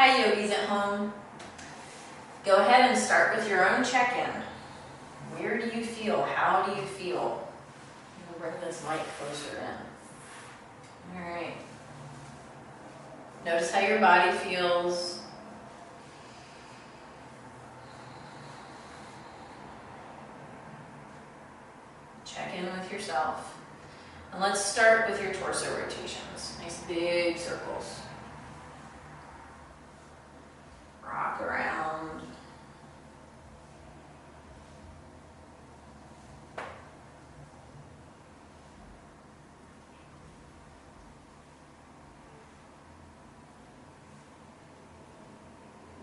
Hi, yogis at home. Go ahead and start with your own check-in. Where do you feel? How do you feel? I'm going to bring this mic closer in. All right. Notice how your body feels. Check in with yourself. And let's start with your torso rotations. Nice big circles. Rock around.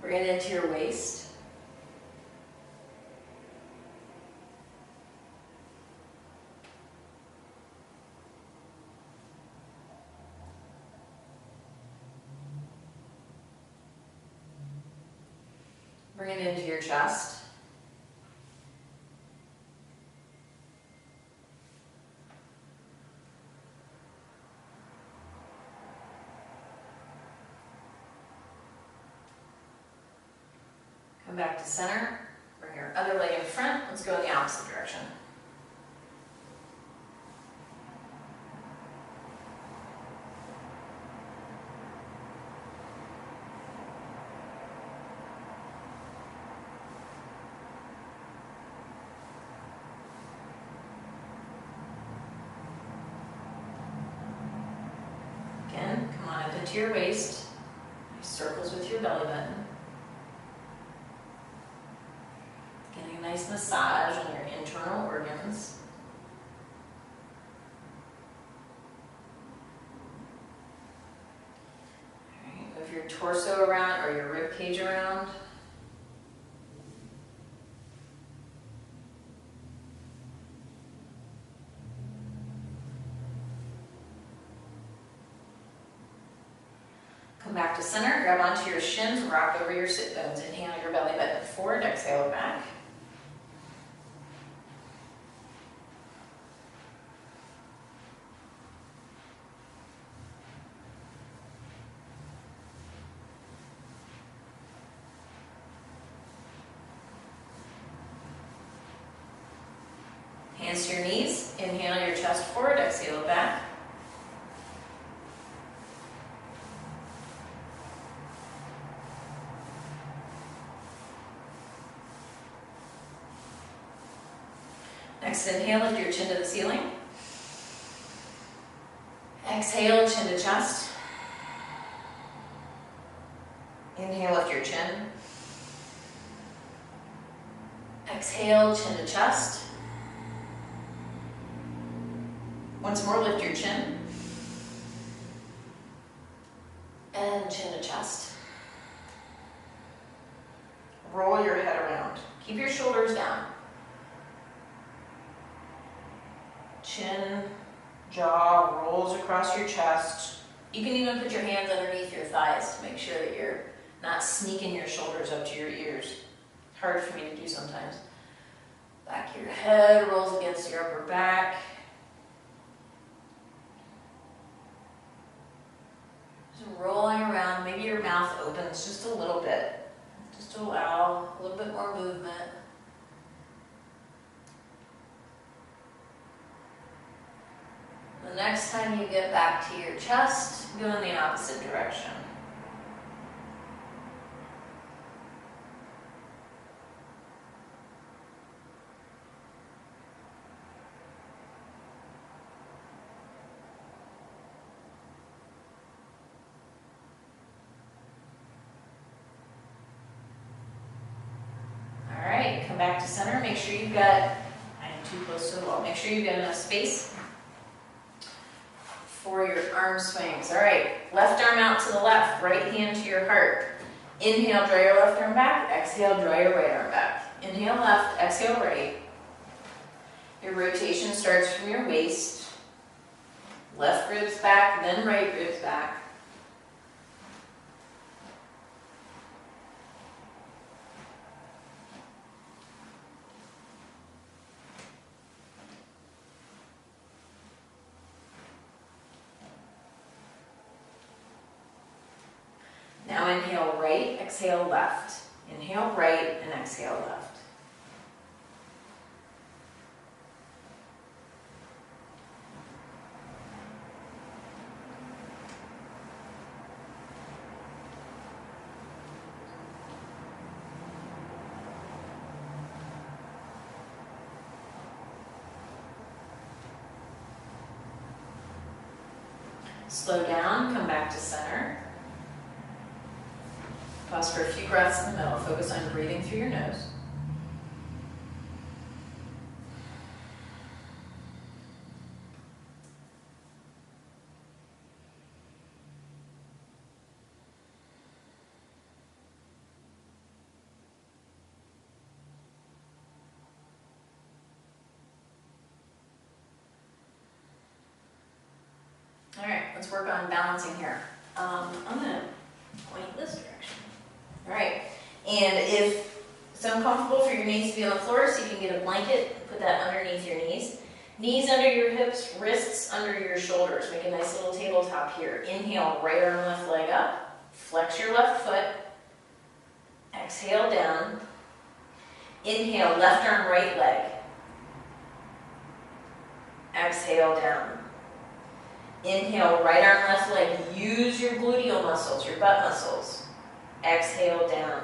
Bring it into your waist. Bring it into your chest. Come back to center. Bring your other leg in front. Let's go in the opposite direction. Again, come on up into your waist. Nice circles with your belly button. Getting a nice massage on your internal organs. All right, move your torso around or your rib cage around. Come back to center, grab onto your shins, rock over your sit bones. Inhale your belly button forward, exhale back. Hands to your knees, inhale your chest forward, exhale back. Next inhale, lift your chin to the ceiling. Exhale, chin to chest. Inhale, lift your chin. Exhale, chin to chest. Once more, lift your chin. And chin to chest. Roll your head around. Keep your shoulders down. Chin, jaw rolls across your chest. You can even put your hands underneath your thighs to make sure that you're not sneaking your shoulders up to your ears. Hard for me to do sometimes. Back of your head rolls against your upper back. Just rolling around. Maybe your mouth opens just a little bit. Just to allow a little bit more movement. The next time you get back to your chest, go in the opposite direction. All right, come back to center. Make sure you've got, I'm too close to the wall. Make sure you've got enough space for your arm swings. All right, left arm out to the left, right hand to your heart. Inhale, draw your left arm back. Exhale, draw your right arm back. Inhale left, exhale right. Your rotation starts from your waist. Left ribs back, then right ribs back. Now inhale right, exhale left. Inhale right and exhale left. Slow down, come back to center. Pause for a few breaths in the middle. Focus on breathing through your nose. All right, let's work on balancing here. I'm gonna point this direction. All right, and if it's uncomfortable for your knees to be on the floor, so you can get a blanket, put that underneath your knees. Knees under your hips, wrists under your shoulders. Make a nice little tabletop here. Inhale, right arm, left leg up. Flex your left foot. Exhale down. Inhale, left arm, right leg. Exhale down. Inhale, right arm, left leg. Use your gluteal muscles, your butt muscles. Exhale down.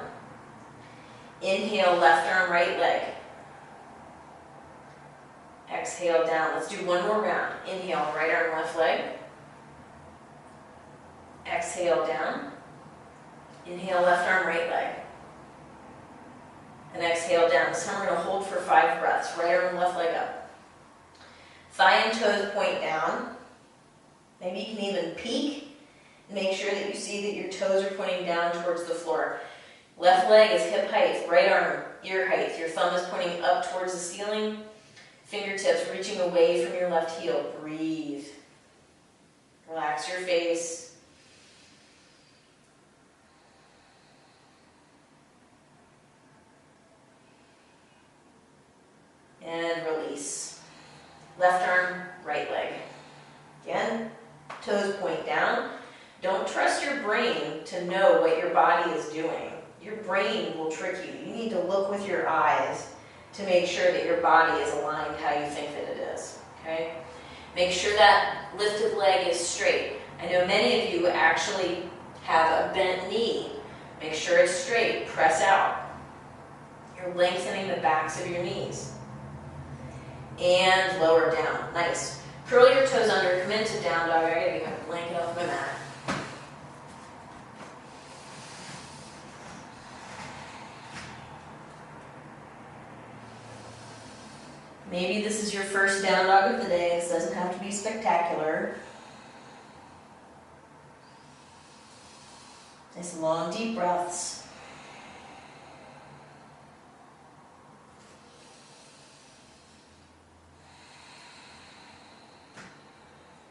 Inhale, left arm, right leg. Exhale down. Let's do one more round. Inhale, right arm, left leg. Exhale down. Inhale, left arm, right leg. And exhale down. This time we're going to hold for 5 breaths. Right arm, left leg up. Thigh and toes point down. Maybe you can even peek and make sure that you see that your toes are pointing down towards the floor. Left leg is hip height, right arm, ear height. Your thumb is pointing up towards the ceiling. Fingertips reaching away from your left heel. Breathe. Relax your face. And release. Left arm, right leg. Again. Toes point down. Don't trust your brain to know what your body is doing. Your brain will trick you. You need to look with your eyes to make sure that your body is aligned how you think that it is. Okay? Make sure that lifted leg is straight. I know many of you actually have a bent knee. Make sure it's straight. Press out. You're lengthening the backs of your knees. And lower down. Nice. Curl your toes under, come into down dog. I gotta get my blanket off my mat. Maybe this is your first down dog of the day. This doesn't have to be spectacular. Nice long, deep breaths.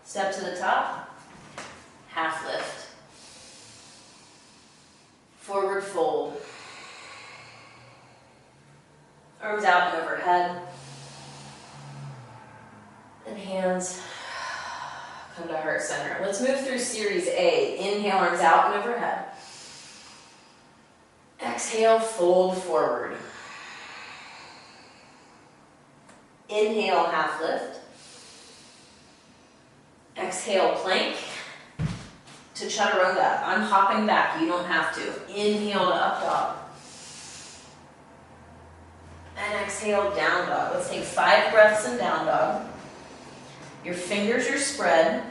Step to the top, half lift. Forward fold. Arms out and overhead. And hands come to heart center. Let's move through series A. Inhale, arms out and overhead. Exhale, fold forward. Inhale, half lift. Exhale, plank to chaturanga. I'm hopping back, you don't have to. Inhale to up dog. And exhale, down dog. Let's take 5 breaths in down dog. Your fingers are spread.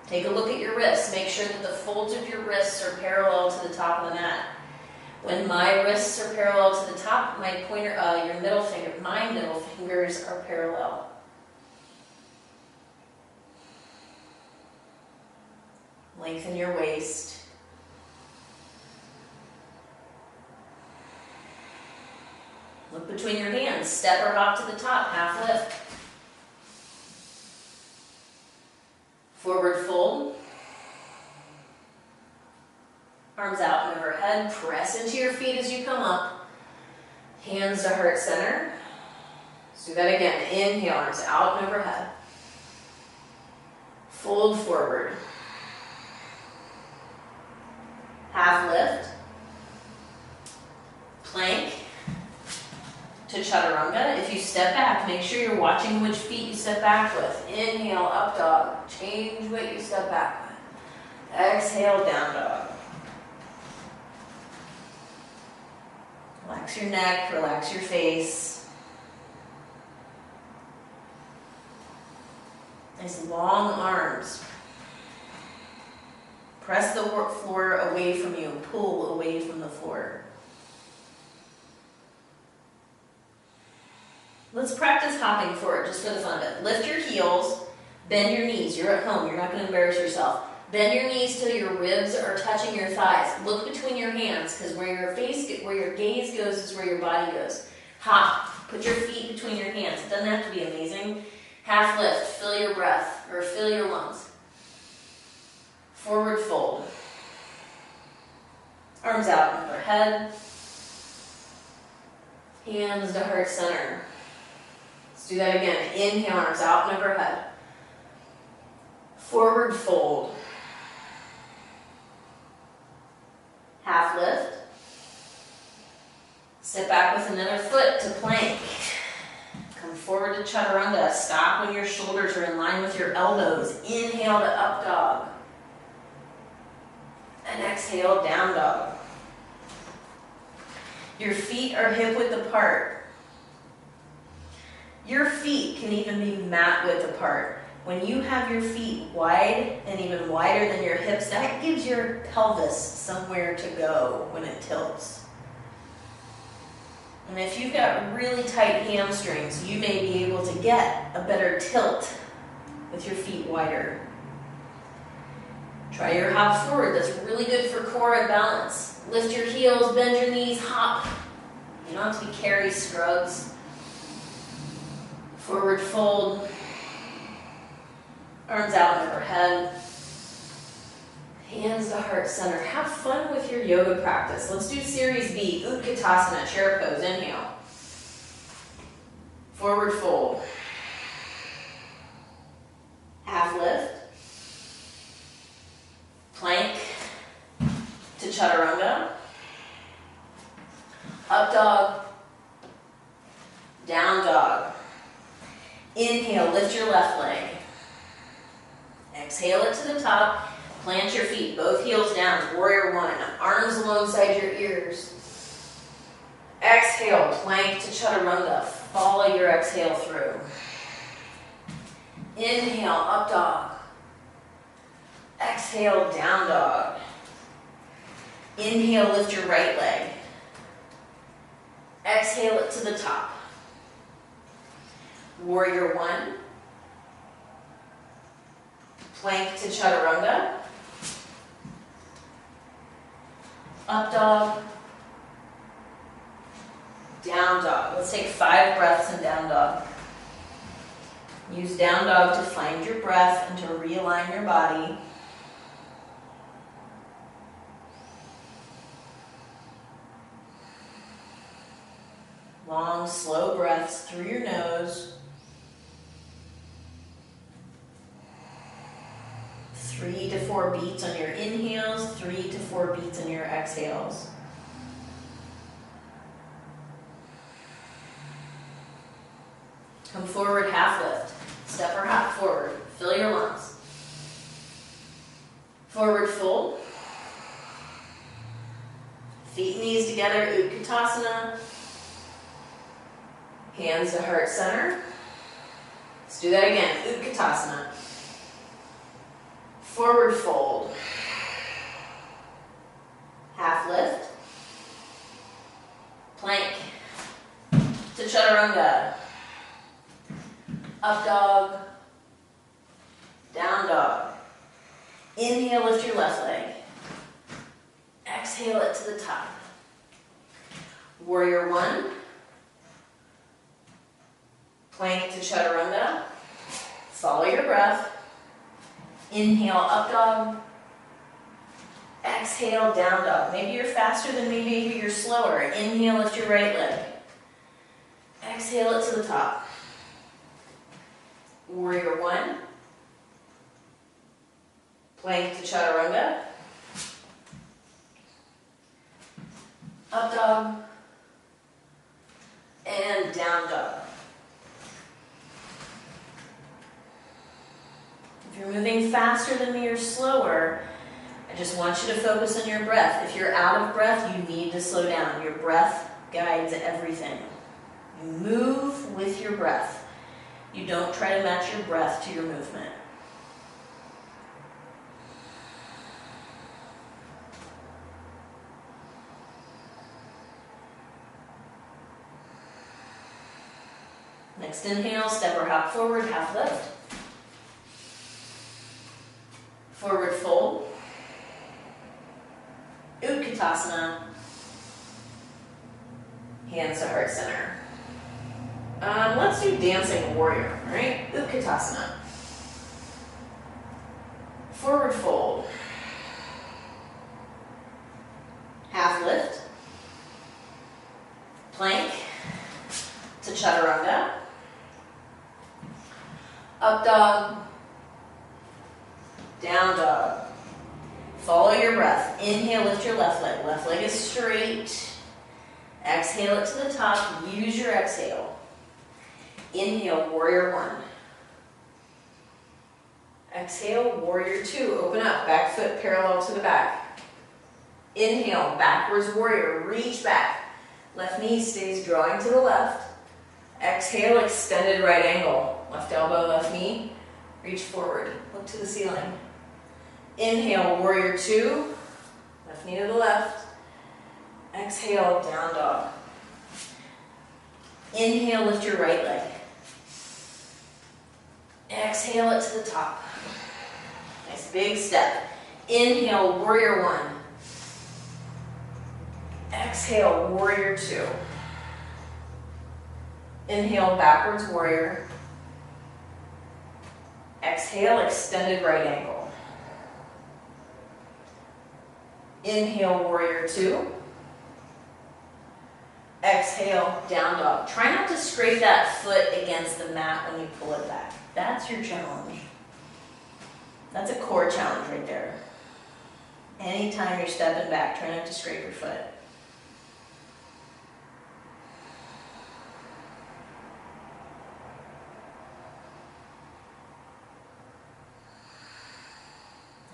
Take a look at your wrists. Make sure that the folds of your wrists are parallel to the top of the mat. When my wrists are parallel to the top, my pointer, your middle finger, my middle fingers are parallel. Lengthen your waist. Look between your hands. Step or hop to the top. Half lift. Forward fold. Arms out and overhead. Press into your feet as you come up. Hands to heart center. Let's do that again. Inhale, arms out and overhead. Fold forward. half lift, plank to chaturanga. If you step back, make sure you're watching which feet you step back with. Inhale, up dog. Change what you step back with. Exhale, down dog. Relax your neck, relax your face. Nice long arms. Press the floor away from you, pull away from the floor. Let's practice hopping forward just for the fun of it. Lift your heels, bend your knees. You're at home, you're not going to embarrass yourself. Bend your knees till your ribs are touching your thighs. Look between your hands, because where your gaze goes is where your body goes. Hop. Put your feet between your hands. It doesn't have to be amazing. Half lift. Fill your breath, or fill your lungs. Forward fold. Arms out overhead. Hands to heart center. Let's do that again. Inhale, arms out and overhead. Forward fold. Half lift. Sit back with another foot to plank. Come forward to chaturanga. Stop when your shoulders are in line with your elbows. Inhale to up dog. And exhale, down dog. Your feet are hip width apart. Your feet can even be mat width apart. When you have your feet wide and even wider than your hips, that gives your pelvis somewhere to go when it tilts. And if you've got really tight hamstrings, you may be able to get a better tilt with your feet wider. Try your hop forward. That's really good for core and balance. Lift your heels, bend your knees, hop. You don't have to be Carrie Scruggs. Forward fold. Arms out and overhead. Hands to heart center. Have fun with your yoga practice. Let's do Series B, Utkatasana, chair pose. Inhale. Forward fold. Half lift. Plank to chaturanga. Up dog. Down dog. Inhale, lift your left leg. Exhale it to the top. Plant your feet, both heels down. Warrior one. Arms alongside your ears. Exhale, plank to chaturanga. Follow your exhale through. Inhale, up dog. Exhale, down dog. Inhale, lift your right leg. Exhale it to the top. Warrior one. Plank to chaturanga. Up dog. Down dog. Let's take 5 breaths in down dog. Use down dog to find your breath and to realign your body. Long, slow breaths through your nose. 3 to 4 beats on your inhales, 3 to 4 beats on your exhales. Come forward, half lift. Step or hop forward. Fill your lungs. Forward fold. Feet and knees together, Utkatasana. Hands to heart center. Let's do that again, Utkatasana. Forward fold. Half lift. Plank to chaturanga. Up dog. Down dog. Inhale, lift your left leg. Exhale it to the top. Warrior one. Plank to chaturanga. Follow your breath. Inhale, up dog. Exhale, down dog. Maybe you're faster than me, maybe you're slower. Inhale, lift your right leg. Exhale it to the top. Warrior one. Plank to chaturanga. If you're moving faster than me or slower, I just want you to focus on your breath. If you're out of breath, you need to slow down. Your breath guides everything. You move with your breath. You don't try to match your breath to your movement. Next inhale, step or hop forward, half lift. Forward fold. Utkatasana. Hands to heart center. Let's do dancing warrior, all right? Utkatasana. Forward fold. Half lift. Plank to chaturanga. Up dog. Down dog. Follow your breath. Inhale, lift your left leg. Left leg is straight. Exhale it to the top. Use your exhale. Inhale, warrior one. Exhale, warrior two. Open up, back foot parallel to the back. Inhale, backwards warrior. Reach back. Left knee stays drawing to the left. Exhale, extended right angle. Left elbow, left knee. Reach forward. Look to the ceiling. Inhale, warrior two. Left knee to the left. Exhale, down dog. Inhale, lift your right leg. Exhale it to the top. Nice big step. Inhale, warrior one. Exhale, warrior two. Inhale, backwards warrior. Exhale, extended right angle. Inhale, warrior two. Exhale, down dog. Try not to scrape that foot against the mat when you pull it back. That's your challenge. That's a core challenge right there. Anytime you're stepping back, try not to scrape your foot.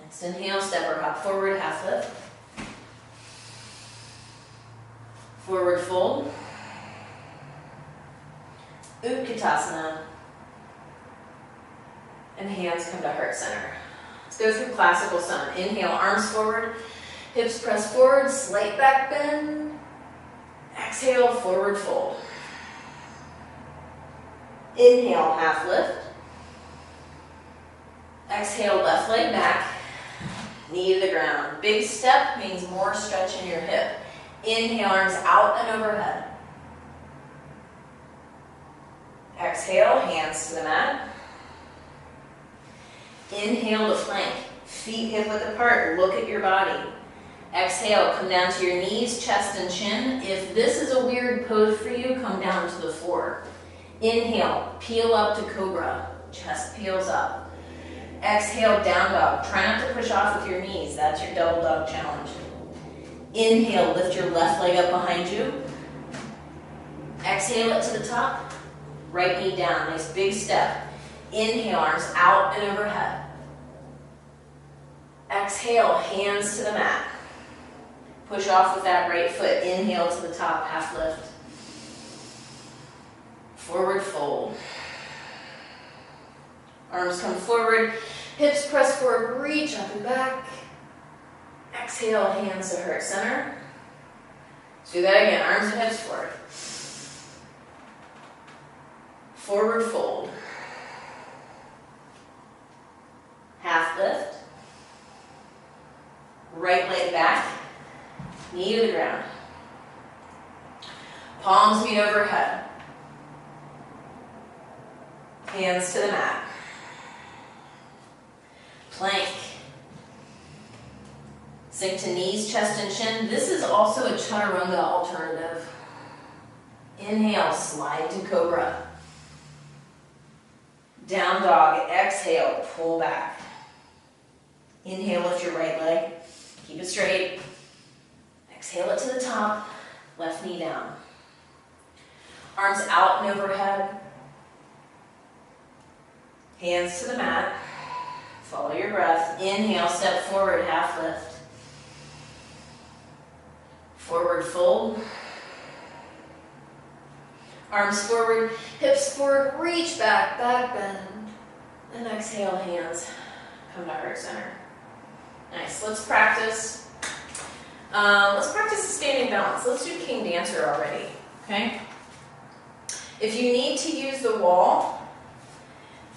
Next inhale, step or hop forward, half lift. Forward fold. Utkatasana. And hands come to heart center. Let's go through classical sun. Inhale, arms forward, hips press forward, slight back bend. Exhale, forward fold. Inhale, half lift. Exhale, left leg back, knee to the ground. Big step means more stretch in your hip. Inhale, arms out and overhead. Exhale, hands to the mat. Inhale to plank, feet hip width apart, look at your body. Exhale, come down to your knees, chest and chin. If this is a weird pose for you, come down to the floor. Inhale, peel up to cobra, chest peels up. Exhale, down dog. Try not to push off with your knees, that's your double dog challenge. Inhale, lift your left leg up behind you. Exhale it to the top, right knee down, nice big step. Inhale, arms out and overhead. Exhale, hands to the mat. Push off with that right foot. Inhale to the top, half lift. Forward fold. Arms come forward, hips press forward, reach up and back. Exhale, hands to heart center. Let's do that again, arms and hips forward. Forward fold. Half lift. Right leg back, knee to the ground. Palms meet overhead. Hands to the mat. Plank. Sink to knees, chest, and chin. This is also a chaturanga alternative. Inhale, slide to cobra. Down dog, exhale, pull back. Inhale, lift your right leg. Keep it straight. Exhale it to the top. Left knee down. Arms out and overhead. Hands to the mat. Follow your breath. Inhale, step forward, half lift. Forward fold. Arms forward, hips forward, reach back, back bend. And exhale, hands come to heart center. Nice, let's practice. Let's practice the standing balance. Let's do King Dancer already, okay? If you need to use the wall,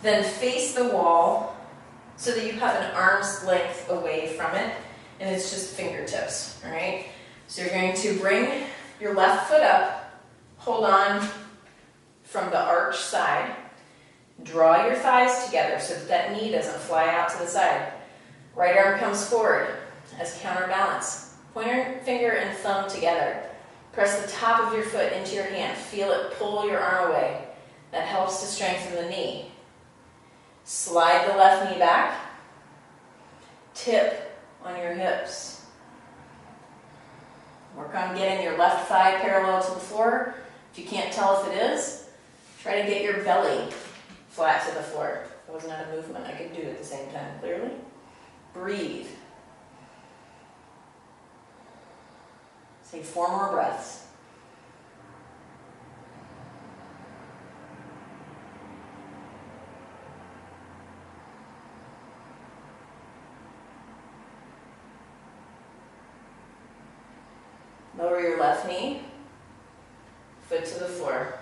then face the wall so that you have an arm's length away from it, and it's just fingertips, all right? So you're going to bring your left foot up, hold on from the arch side, draw your thighs together so that that knee doesn't fly out to the side. Right arm comes forward as counterbalance. Pointer finger and thumb together. Press the top of your foot into your hand. Feel it pull your arm away. That helps to strengthen the knee. Slide the left knee back. Tip on your hips. Work on getting your left thigh parallel to the floor. If you can't tell if it is, try to get your belly flat to the floor. It wasn't a movement I could do at the same time, clearly. Breathe. Say 4 more breaths. Lower your left knee, foot to the floor.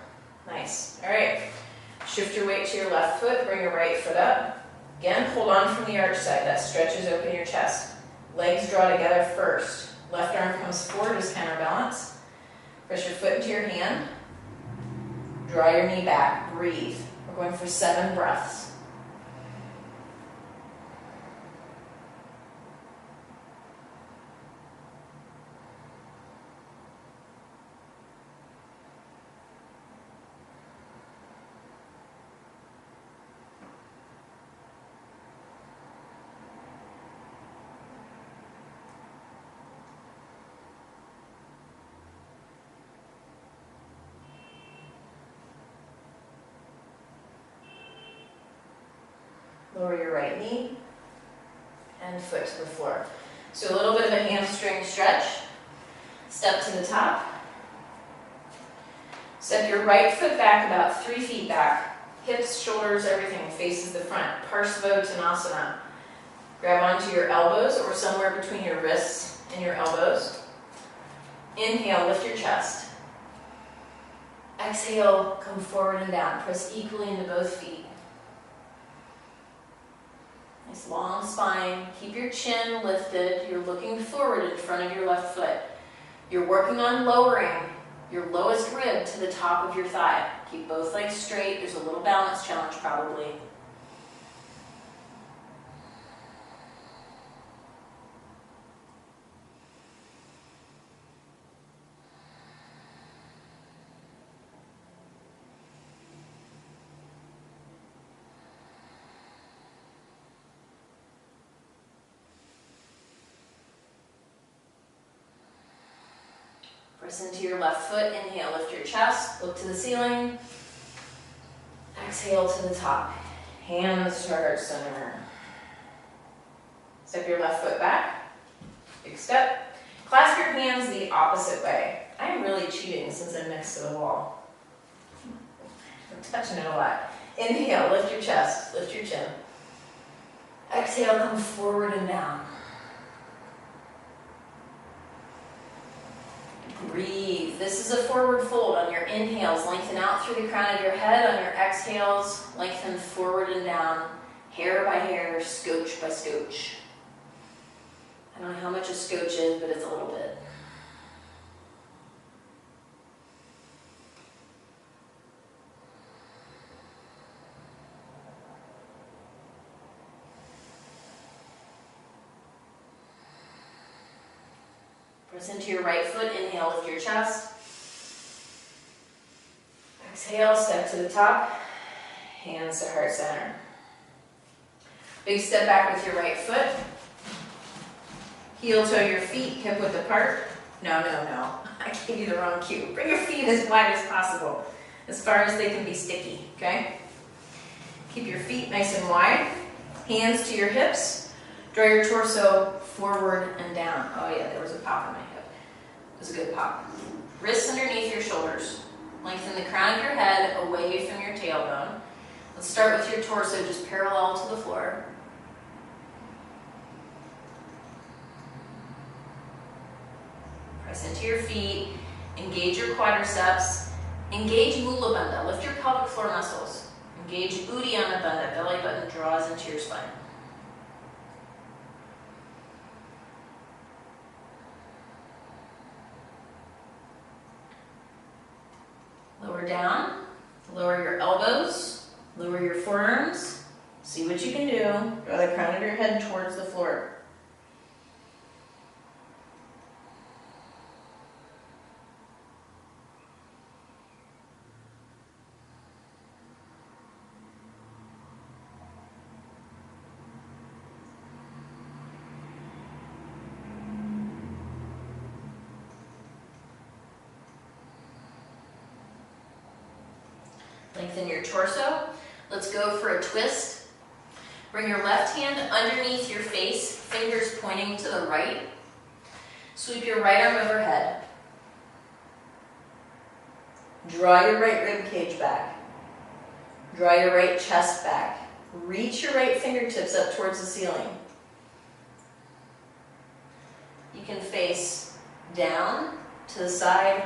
Nice. All right. Shift your weight to your left foot, bring your right foot up. Again, hold on from the arch side. That stretches open your chest. Legs draw together first. Left arm comes forward as counterbalance. Press your foot into your hand. Draw your knee back. Breathe. We're going for 7 breaths. Lower your right knee and foot to the floor. So a little bit of a hamstring stretch. Step to the top. Step your right foot back about 3 feet back. Hips, shoulders, everything faces the front. Parsvottanasana. Grab onto your elbows or somewhere between your wrists and your elbows. Inhale, lift your chest. Exhale, come forward and down. Press equally into both feet. Nice long spine. Keep your chin lifted. You're looking forward in front of your left foot. You're working on lowering your lowest rib to the top of your thigh. Keep both legs straight. There's a little balance challenge probably. Press into your left foot. Inhale, lift your chest. Look to the ceiling. Exhale to the top. Hands to heart center. Step your left foot back. Big step. Clasp your hands the opposite way. I am really cheating since I'm next to the wall. I'm touching it a lot. Inhale, lift your chest. Lift your chin. Exhale, come forward and down. Breathe. This is a forward fold. On your inhales, lengthen out through the crown of your head. On your exhales, lengthen forward and down, hair by hair, scotch by scotch. I don't know how much a scotch is, but it's a little bit. Press into your right foot. Inhale, lift your chest. Exhale, step to the top. Hands to heart center. Big step back with your right foot. Heel toe your feet, hip width apart. No. I gave you the wrong cue. Bring your feet as wide as possible, as far as they can be sticky, okay? Keep your feet nice and wide. Hands to your hips. Draw your torso forward and down. Oh yeah, there was a pop in my hip. It was a good pop. Wrists underneath your shoulders. Lengthen the crown of your head away from your tailbone. Let's start with your torso just parallel to the floor. Press into your feet. Engage your quadriceps. Engage Mula Bandha. Lift your pelvic floor muscles. Engage Uddiyana Bandha. Belly button draws into your spine. Lower down. Lower your elbows. Lower your forearms. See what you can do. Draw the crown of your head towards the floor. Lengthen your torso. Let's go for a twist. Bring your left hand underneath your face, fingers pointing to the right. Sweep your right arm overhead. Draw your right rib cage back. Draw your right chest back. Reach your right fingertips up towards the ceiling. You can face down, to the side,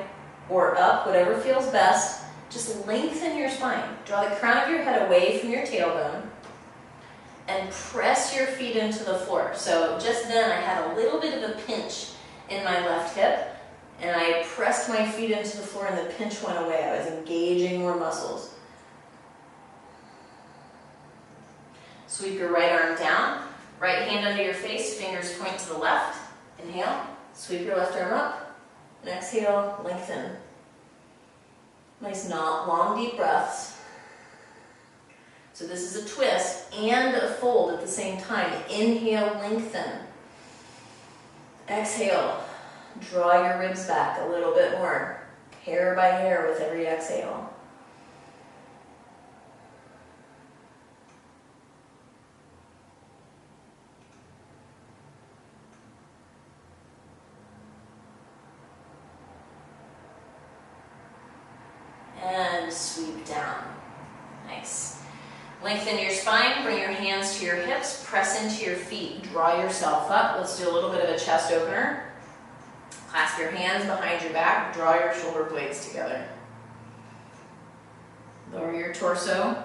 or up, whatever feels best. Just lengthen your spine. Draw the crown of your head away from your tailbone and press your feet into the floor. So just then I had a little bit of a pinch in my left hip and I pressed my feet into the floor and the pinch went away. I was engaging more muscles. Sweep your right arm down. Right hand under your face, fingers point to the left. Inhale. Sweep your left arm up. And exhale, lengthen. Nice, long, deep breaths. So this is a twist and a fold at the same time. Inhale, lengthen. Exhale, draw your ribs back a little bit more, hair by hair with every exhale. And sweep down. Nice. Lengthen your spine, bring your hands to your hips, press into your feet, draw yourself up. Let's do a little bit of a chest opener. Clasp your hands behind your back, draw your shoulder blades together. Lower your torso.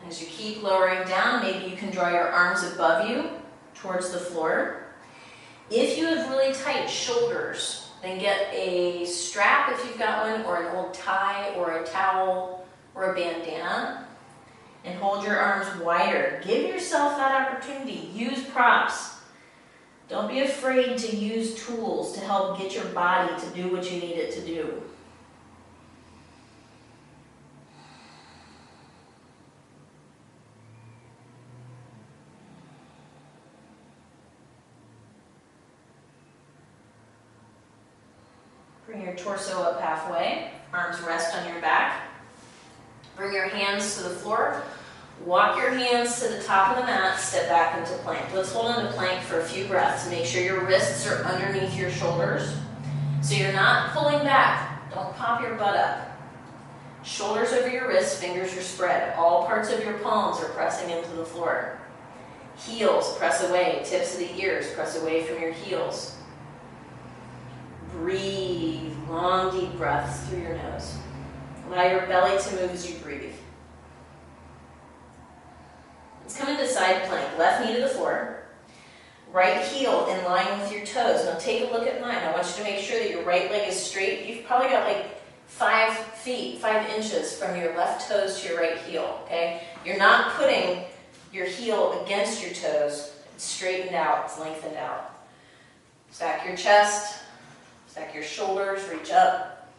And as you keep lowering down, maybe you can draw your arms above you towards the floor. If you have really tight shoulders, then get a strap if you've got one, or an old tie, or a towel, or a bandana, and hold your arms wider. Give yourself that opportunity. Use props. Don't be afraid to use tools to help get your body to do what you need it to do. Bring your torso up halfway, arms rest on your back. Bring your hands to the floor. Walk your hands to the top of the mat, step back into plank. Let's hold on to plank for a few breaths. Make sure your wrists are underneath your shoulders. So you're not pulling back. Don't pop your butt up. Shoulders over your wrists, fingers are spread. All parts of your palms are pressing into the floor. Heels press away, tips of the ears press away from your heels. Breathe, long deep breaths through your nose. Allow your belly to move as you breathe. Let's come into side plank, left knee to the floor. Right heel in line with your toes. Now take a look at mine. I want you to make sure that your right leg is straight. You've probably got like 5 feet, 5 inches from your left toes to your right heel, okay? You're not putting your heel against your toes. It's straightened out, it's lengthened out. Stack your chest. Stack your shoulders, reach up.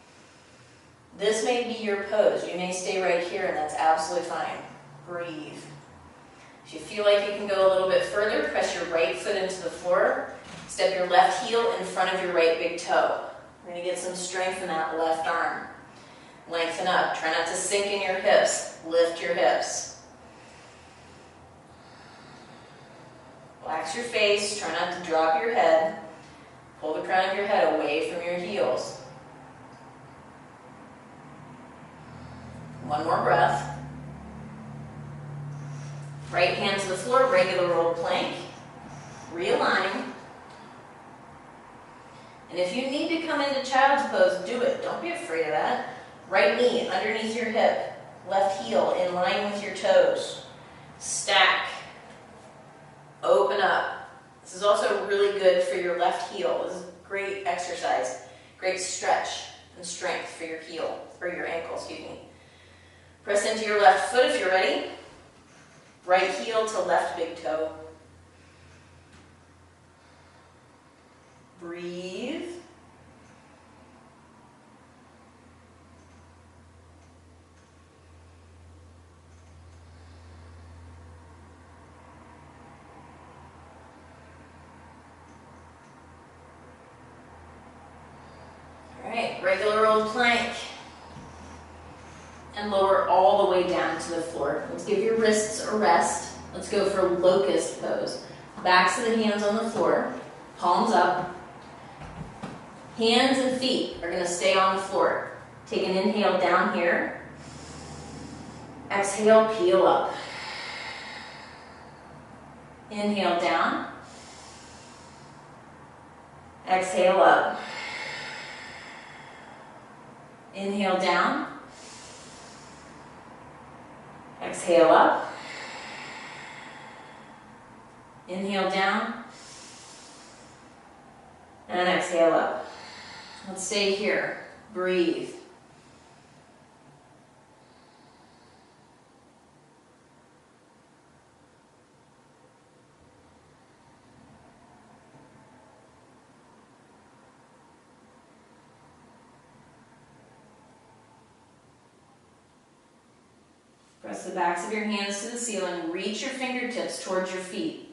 This may be your pose. You may stay right here and that's absolutely fine. Breathe. If you feel like you can go a little bit further, press your right foot into the floor. Step your left heel in front of your right big toe. We're going to get some strength in that left arm. Lengthen up. Try not to sink in your hips. Lift your hips. Relax your face. Try not to drop your head. Pull the crown of your head away from your heels. One more breath. Right hand to the floor, regular rolled plank. Realign. And if you need to come into child's pose, do it. Don't be afraid of that. Right knee underneath your hip. Left heel in line with your toes. Stack. Open up. This is also really good for your left heel. This is a great exercise. Great stretch and strength for your heel, or your ankle, excuse me. Press into your left foot if you're ready. Right heel to left big toe. Breathe. All right, regular old plank. And lower all the way down to the floor. Let's give your wrists a rest. Let's go for locust pose. Backs of the hands on the floor, palms up. Hands and feet are gonna stay on the floor. Take an inhale down here. Exhale, peel up. Inhale down. Exhale up. Inhale down. Exhale up. Inhale down. And exhale up. Let's stay here. Breathe. Press the backs of your hands to the ceiling. Reach your fingertips towards your feet.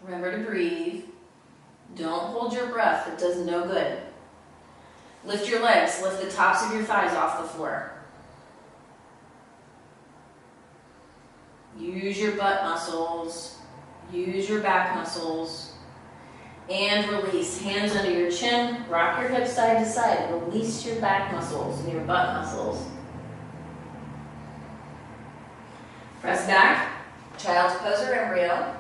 Remember to breathe. Don't hold your breath. It does no good. Lift your legs. Lift the tops of your thighs off the floor. Use your butt muscles. Use your back muscles. And release. Hands under your chin. Rock your hips side to side. Release your back muscles and your butt muscles. Press back. Child's pose or embryo.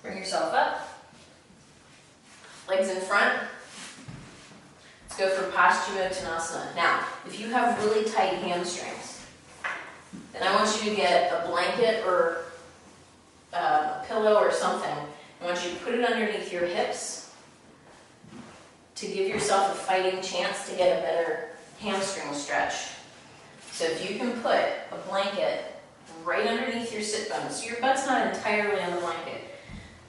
Bring yourself up. Legs in front. Let's go for Paschimottanasana. Now, if you have really tight hamstrings, then I want you to get a blanket or a pillow or something. I want you to put it underneath your hips to give yourself a fighting chance to get a better hamstring stretch. So if you can put a blanket right underneath your sit bones, so your butt's not entirely on the blanket.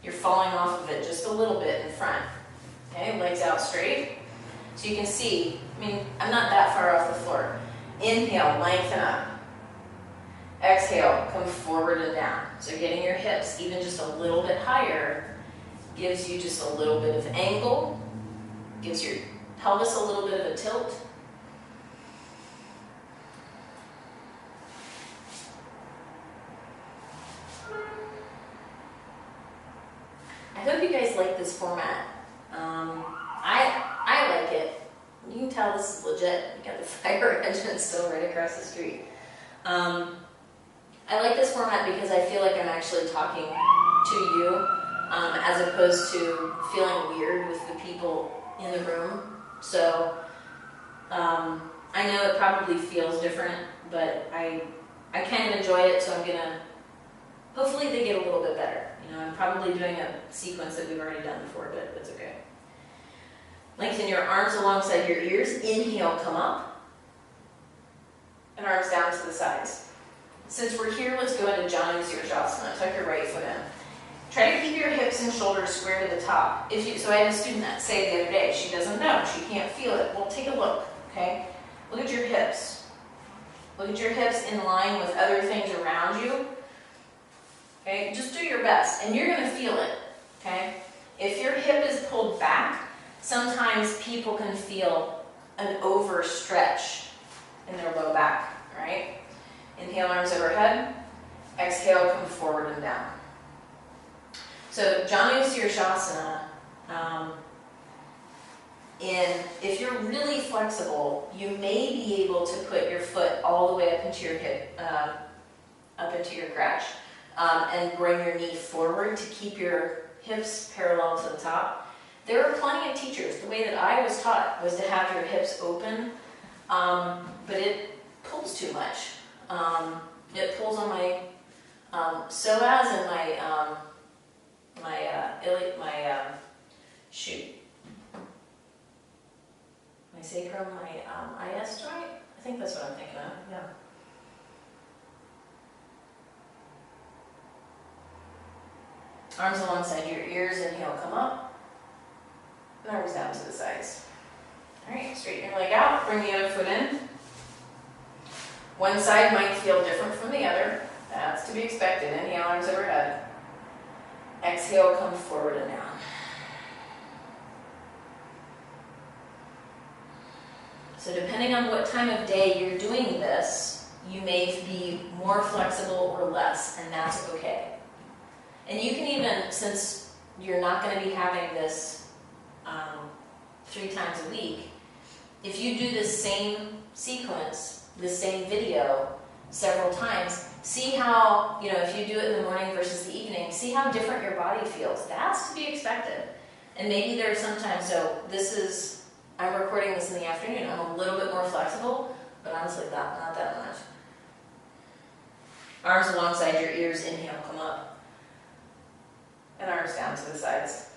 You're falling off of it just a little bit in front. Okay, legs out straight. So you can see, I'm not that far off the floor. Inhale, lengthen up. Exhale, come forward and down. So getting your hips even just a little bit higher gives you just a little bit of angle, gives your pelvis a little bit of a tilt. I hope you guys like this format. I like it. You can tell this is legit. You got the fire engine still right across the street. I like this format because I feel like I'm actually talking to you as opposed to feeling weird with the people in the room. So I know it probably feels different, but I kind of enjoy it, so I'm gonna, hopefully they get a little bit better. I'm probably doing a sequence that we've already done before, but it's okay. Lengthen your arms alongside your ears. Inhale, come up. and arms down to the sides. Since we're here, let's go into Janu Sirsasana. Tuck your right foot in. Try to keep your hips and shoulders square to the top. So I had a student that say the other day, she doesn't know, she can't feel it. Well, take a look, okay? Look at your hips. Look at your hips in line with other things around you. Okay, just do your best, and you're gonna feel it, okay? If your hip is pulled back, sometimes people can feel an overstretch in their low back, all right? Inhale, arms overhead. Exhale, come forward and down. So Janu Sirsasana, if you're really flexible, you may be able to put your foot all the way up into your hip, up into your crotch, and bring your knee forward to keep your hips parallel to the top. There are plenty of teachers. The way that I was taught was to have your hips open, but it pulls too much. It pulls on my psoas and my sacrum, my IS joint. I think that's what I'm thinking of. Yeah. Arms alongside your ears. Inhale, come up. And arms down to the sides. All right, straighten your leg out. Bring the other foot in. One side might feel different from the other. That's to be expected. Inhale, arms overhead. Exhale, come forward and down. So depending on what time of day you're doing this, you may be more flexible or less, and that's okay. And you can even, since you're not going to be having this 3 times a week, if you do this same sequence, this same video several times, see how, if you do it in the morning versus the evening, see how different your body feels. That's to be expected. And maybe there's sometimes, I'm recording this in the afternoon, I'm a little bit more flexible, but honestly not that much. Arms alongside your ears, inhale, come up. And arms down to the sides.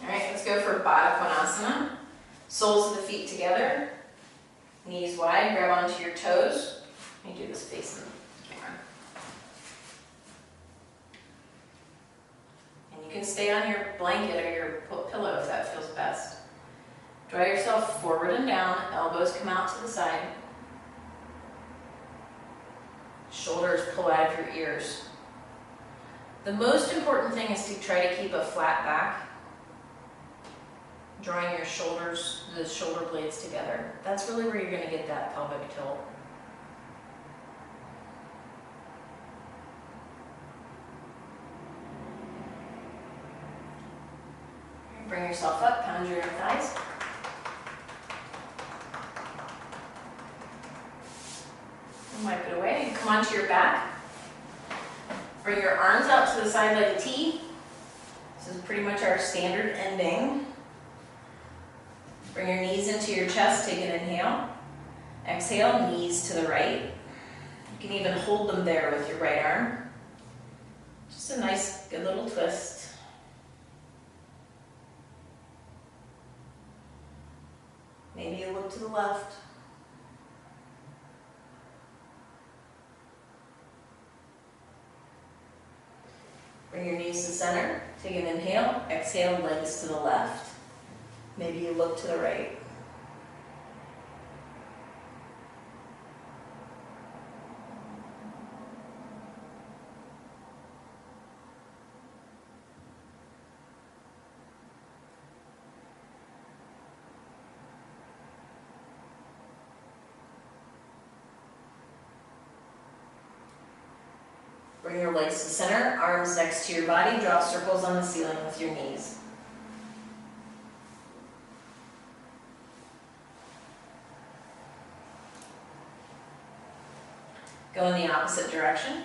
All right, let's go for Baddha Konasana. Soles of the feet together, knees wide, grab onto your toes. Let me do this facing the camera. And you can stay on your blanket or your pillow if that feels best. Draw yourself forward and down, elbows come out to the side. Shoulders pull out of your ears. The most important thing is to try to keep a flat back. Drawing your shoulders, the shoulder blades together. That's really where you're going to get that pelvic tilt. Bring yourself up, pound your thighs. And wipe it away and come onto your back. Bring your arms out to the side like a T. This is pretty much our standard ending. Bring your knees into your chest, take an inhale. Exhale, knees to the right. You can even hold them there with your right arm. Just a nice, good little twist. Maybe you look to the left. Bring your knees to center. Take an inhale. Exhale, legs to the left. Maybe you look to the right. Bring your legs to center, arms next to your body, draw circles on the ceiling with your knees. Go in the opposite direction.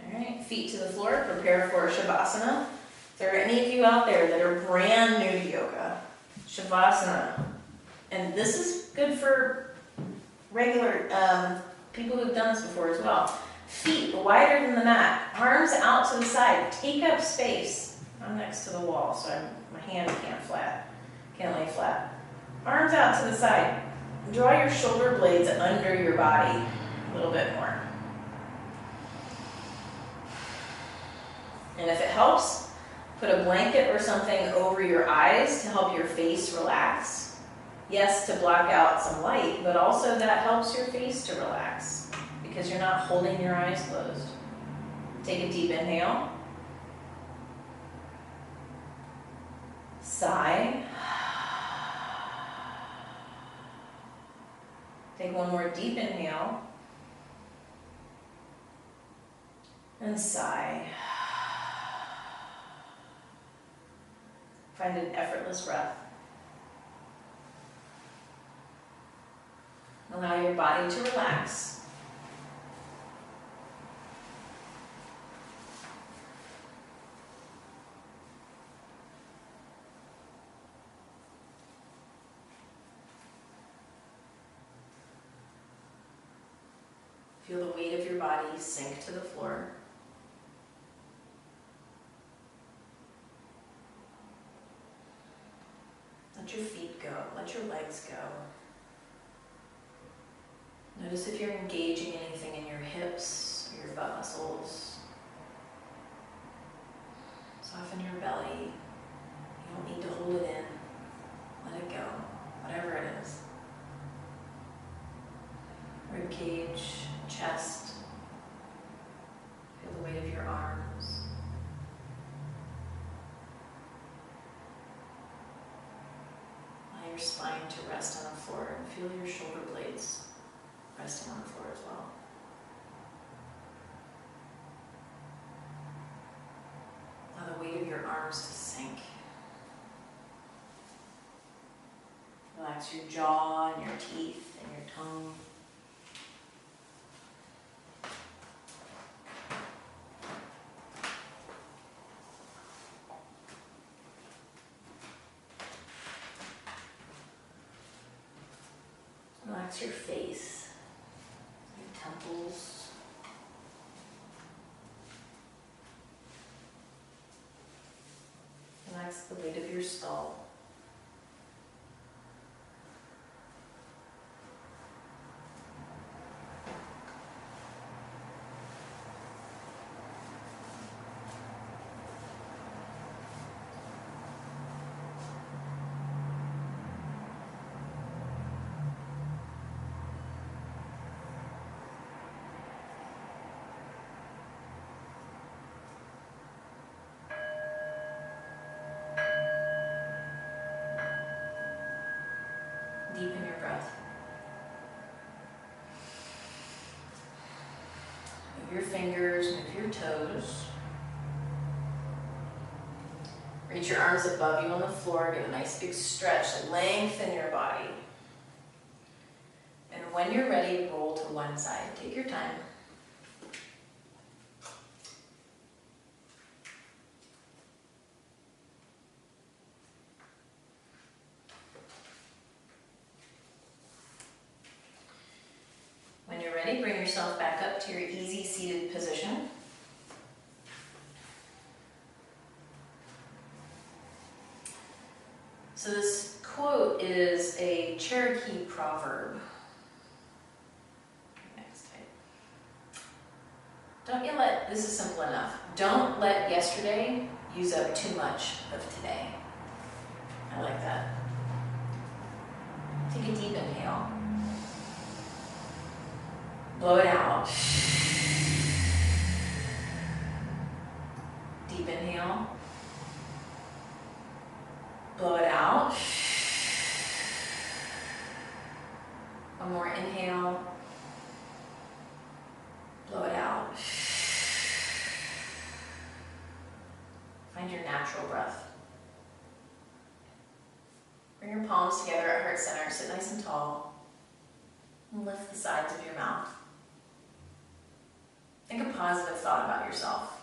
All right, feet to the floor, prepare for Shavasana. If there are any of you out there that are brand new to yoga, Shavasana, and this is good for regular people who've done this before as well. Feet wider than the mat, arms out to the side, take up space. I'm next to the wall, so my hand can't lay flat. Arms out to the side. Draw your shoulder blades under your body a little bit more. And if it helps, put a blanket or something over your eyes to help your face relax. Yes, to block out some light, but also that helps your face to relax because you're not holding your eyes closed. Take a deep inhale. Sigh. Take one more deep inhale. And sigh. Find an effortless breath. Allow your body to relax. Feel the weight of your body sink to the floor. Let your feet go. Let your legs go. Notice if you're engaging anything in your hips or your butt muscles. Soften your belly. You don't need to hold it in. Let it go, whatever it is. Rib cage, chest. Feel the weight of your arms. Allow your spine to rest on the floor and feel your shoulder blades resting on the floor as well. Allow the weight of your arms to sink. Relax your jaw and your teeth and your tongue. Relax your face, your temples. Relax the weight of your skull. Deepen your breath. Move your fingers, move your toes. Reach your arms above you on the floor. Get a nice big stretch. Lengthen your body. And when you're ready, roll to one side. Take your time. When you're ready, bring yourself back up to your easy seated position. So this quote is a Cherokee proverb. Next type. This is simple enough. Don't let yesterday use up too much of today. I like that. Take a deep inhale. Blow it out. Deep inhale. Blow it out. One more inhale. Blow it out. Find your natural breath. Bring your palms together at heart center. Sit nice and tall. And lift the sides of your mouth. Think a positive thought about yourself.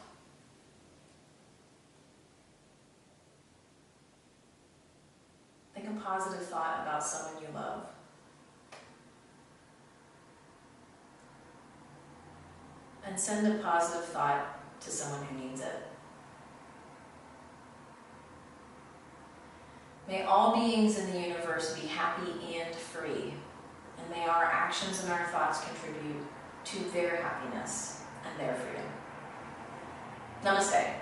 Think a positive thought about someone you love. and send a positive thought to someone who needs it. May all beings in the universe be happy and free, and may our actions and our thoughts contribute to their happiness and their freedom. Namaste.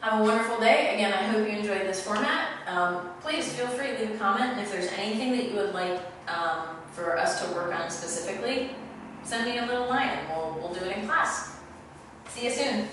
Have a wonderful day. Again, I hope you enjoyed this format. Please feel free to leave a comment, and if there's anything that you would like for us to work on specifically, send me a little line and we'll do it in class. See you soon.